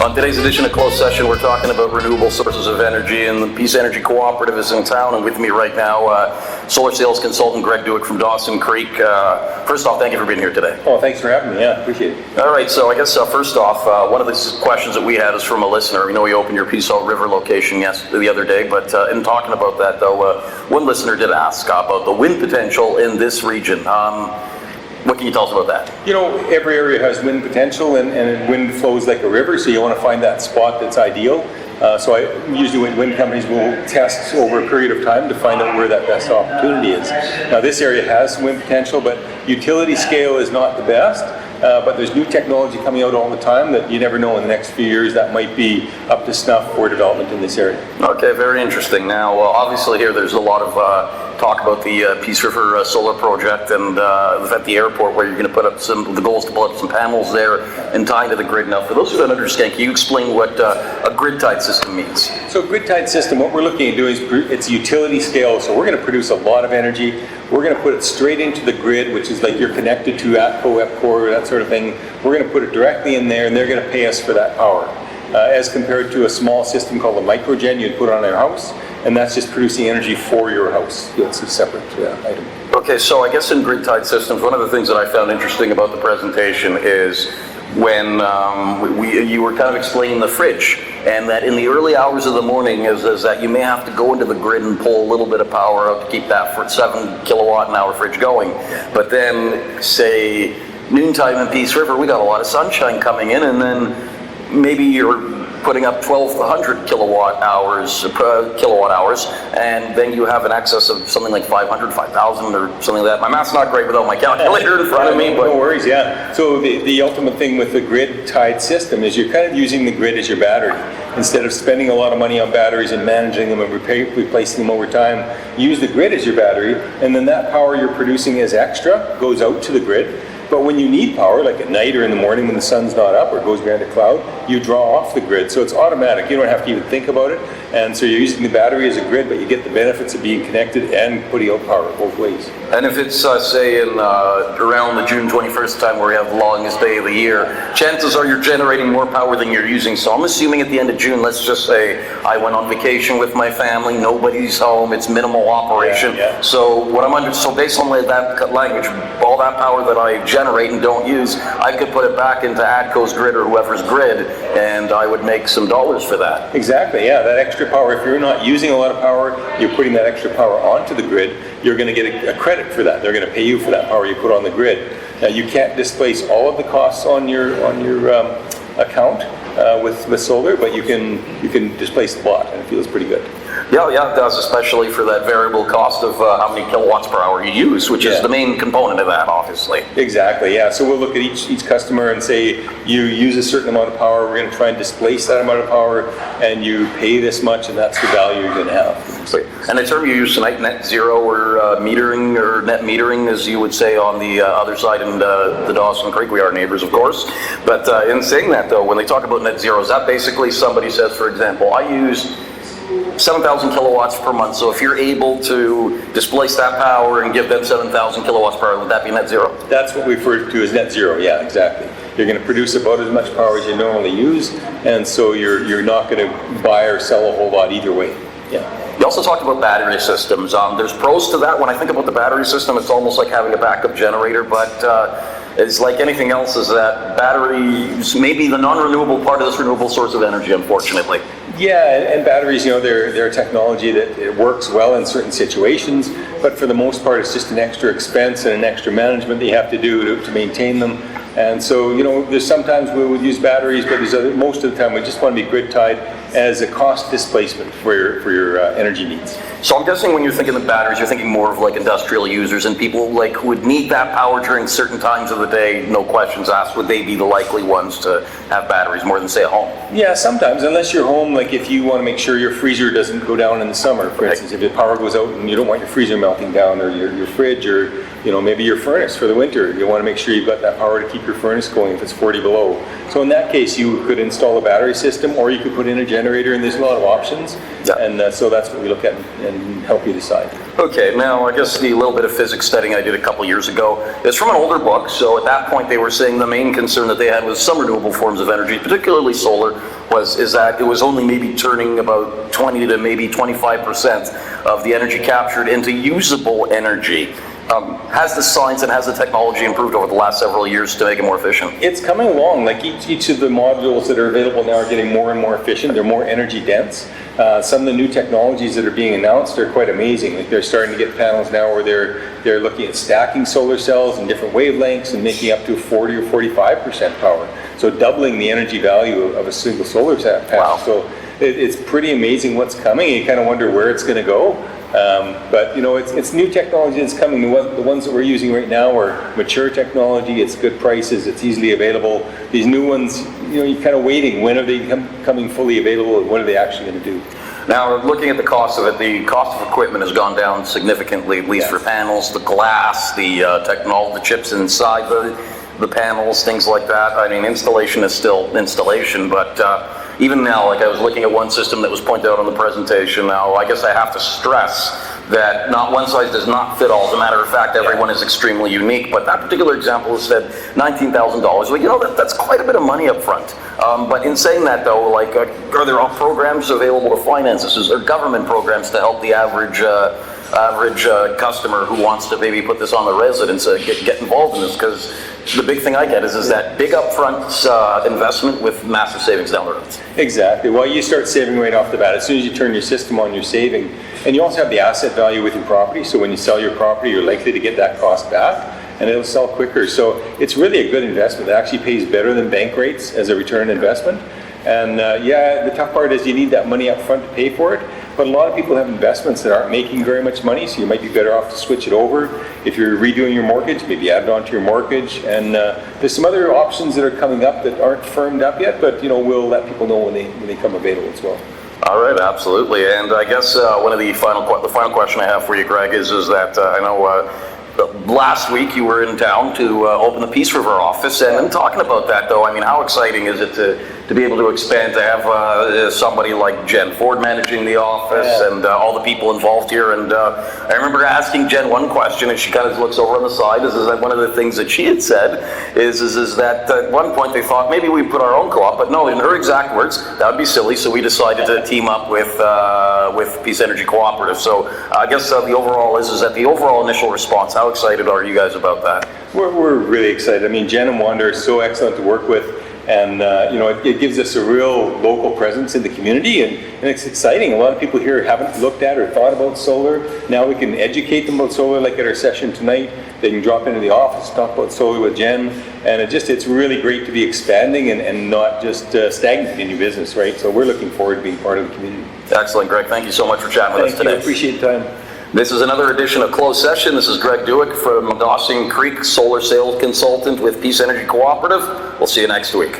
On today's edition of Closed Session, we're talking about renewable sources of energy, and the Peace Energy Cooperative is in town, and with me right now, solar sales consultant Greg Dueck from Dawson Creek. First off, thank you for being here today. Oh, thanks for having me. Yeah, appreciate it. All right, so I guess first off, one of the questions that we had is from a listener. We know you opened your Peace River location the other day, but in talking about that, though, one listener did ask about the wind potential in this region. What can you tell us about that? You know, every area has wind potential, and wind flows like a river, so you want to find that spot that's ideal. So usually wind companies will test over a period of time to find out where that best opportunity is. Now this area has some wind potential, but utility scale is not the best. But there's new technology coming out all the time that you never know in the next few years that might be up to snuff for development in this area. Okay, very interesting. Now, obviously here there's a lot of talk about the Peace River solar project and at the airport where you're going to put up the goal is to put up some panels there and tie into the grid. Now, for those who don't understand, can you explain what a grid-tied system means? So a grid-tied system, what we're looking at doing is it's utility scale, so we're going to produce a lot of energy. We're going to put it straight into the grid, which is like you're connected to ATCO, EPCOR, that sort of thing. We're going to put it directly in there, and they're going to pay us for that power. As compared to a small system called a microgen you'd put on your house, and that's just producing energy for your house. It's a separate item. Okay, so I guess in grid-tied systems, one of the things that I found interesting about the presentation is when you were kind of explaining the fridge, and that in the early hours of the morning is that you may have to go into the grid and pull a little bit of power out to keep that 7 kilowatt an hour fridge going. But then, say, noontime in Peace River, we got a lot of sunshine coming in, and then maybe you're putting up 1,200 kilowatt hours, and then you have an excess of something like 500, 5,000 or something like that. My math's not great without my calculator in front of me. But no worries, yeah. So the ultimate thing with the grid-tied system is you're kind of using the grid as your battery. Instead of spending a lot of money on batteries and managing them and replacing them over time, use the grid as your battery, and then that power you're producing as extra goes out to the grid. But when you need power, like at night or in the morning when the sun's not up or it goes behind a cloud, you draw off the grid. So it's automatic. You don't have to even think about it. And so you're using the battery as a grid, but you get the benefits of being connected and putting out power both ways. And if it's, say, in around the June 21st time where we have the longest day of the year, chances are you're generating more power than you're using. So I'm assuming at the end of June, let's just say I went on vacation with my family, nobody's home, it's minimal operation. Yeah. So so based on that language, all that power that I generate and don't use, I could put it back into ATCO's grid or whoever's grid, and I would make some dollars for that. Exactly, yeah, that extra power, if you're not using a lot of power, you're putting that extra power onto the grid, you're going to get a credit for that. They're going to pay you for that power you put on the grid. Now, you can't displace all of the costs on your account with solar, but you can displace a lot, and it feels pretty good. Yeah, it does, especially for that variable cost of how many kilowatts per hour you use, which is the main component of that, obviously. Exactly, yeah. So we'll look at each customer and say, you use a certain amount of power, we're going to try and displace that amount of power, and you pay this much, and that's the value you're going to have. And the term you use tonight, net zero or metering, or net metering, as you would say on the other side in the Dawson Creek, we are neighbors, of course. But in saying that, though, when they talk about net zero, is that basically somebody says, for example, I use 7,000 kilowatts per month. So if you're able to displace that power and give them 7,000 kilowatts per hour, would that be net zero? That's what we refer to as net zero, yeah, exactly. You're going to produce about as much power as you normally use, and so you're not going to buy or sell a whole lot either way. Yeah. You also talked about battery systems. There's pros to that. When I think about the battery system, it's almost like having a backup generator, but it's like anything else, is that batteries may be the non-renewable part of this renewable source of energy, unfortunately. Yeah, and batteries, you know, they're a technology that it works well in certain situations, but for the most part, it's just an extra expense and an extra management that you have to do to maintain them. And so, you know, there's sometimes we would use batteries, but most of the time we just want to be grid tied as a cost displacement for your energy needs. So I'm guessing when you're thinking of batteries, you're thinking more of like industrial users and people like who would need that power during certain times of the day, no questions asked. Would they be the likely ones to have batteries more than, say, at home? Yeah, sometimes, unless you're home, like if you want to make sure your freezer doesn't go down in the summer, for instance, if the power goes out and you don't want your freezer melting down, or your fridge, or maybe your furnace for the winter. You want to make sure you've got that power to keep your furnace going if it's 40 below. So in that case, you could install a battery system, or you could put in a generator, and there's a lot of options. Yeah. And so that's what we look at and help you decide. Okay, now I guess the little bit of physics studying I did a couple years ago is from an older book. So at that point, they were saying the main concern that they had with some renewable forms of energy, particularly solar, is that it was only maybe turning about 20 to maybe 25% of the energy captured into usable energy. Has the science and has the technology improved over the last several years to make it more efficient? It's coming along. Like each of the modules that are available now are getting more and more efficient. They're more energy dense. Some of the new technologies that are being announced are quite amazing. Like they're starting to get panels now where they're looking at stacking solar cells in different wavelengths and making up to 40 or 45% power. So doubling the energy value of a single solar panel. Wow. So it's pretty amazing what's coming. You kind of wonder where it's going to go. But it's new technology that's coming. The ones that we're using right now are mature technology. It's good prices. It's easily available. These new ones, you're kind of waiting. When are they coming fully available, and what are they actually going to do? Now, looking at the cost of it, the cost of equipment has gone down significantly, at least for panels, the glass, the the chips inside the panels, things like that. I mean, installation is still installation, but even now, like I was looking at one system that was pointed out on the presentation. Now, I guess I have to stress that not one size does not fit all. As a matter of fact, everyone is extremely unique. But that particular example said $19,000. Well, that's quite a bit of money up front. But in saying that, though, like, are there all programs available to finance this? Is there government programs to help the average customer who wants to maybe put this on the residence get involved in this? Because the big thing I get is that big upfront investment with massive savings down the road. Exactly. Well, you start saving right off the bat. As soon as you turn your system on, you're saving. And you also have the asset value with your property. So when you sell your property, you're likely to get that cost back, and it'll sell quicker. So it's really a good investment. It actually pays better than bank rates as a return investment. And the tough part is you need that money up front to pay for it. But a lot of people have investments that aren't making very much money, so you might be better off to switch it over. If you're redoing your mortgage, maybe add it onto your mortgage. And there's some other options that are coming up that aren't firmed up yet, but we'll let people know when they come available as well. All right, absolutely. And I guess one of the final question I have for you, Greg, is that I know last week you were in town to open the Peace River office, and in talking about that, though, I mean, how exciting is it to be able to expand, to have somebody like Jen Ford managing the office and all the people involved here? And I remember asking Jen one question, and she kind of looks over on the side. Is that one of the things that she had said is that at one point they thought maybe we put our own co-op, but no, in her exact words, that would be silly. So we decided to team up with Peace Energy Cooperative. So I guess the overall is that the overall initial response. How excited are you guys about that? We're really excited. I mean, Jen and Wanda are so excellent to work with. And it gives us a real local presence in the community, and it's exciting. A lot of people here haven't looked at or thought about solar. Now we can educate them about solar, like at our session tonight. They can drop into the office, talk about solar with Jen, and it's really great to be expanding and not just stagnant in your business, right? So we're looking forward to being part of the community. Excellent, Greg. Thank you so much for chatting with us today. Thank you. Appreciate the time. This is another edition of Closed Session. This is Greg Dueck from Dawson Creek, solar sales consultant with Peace Energy Cooperative. We'll see you next week.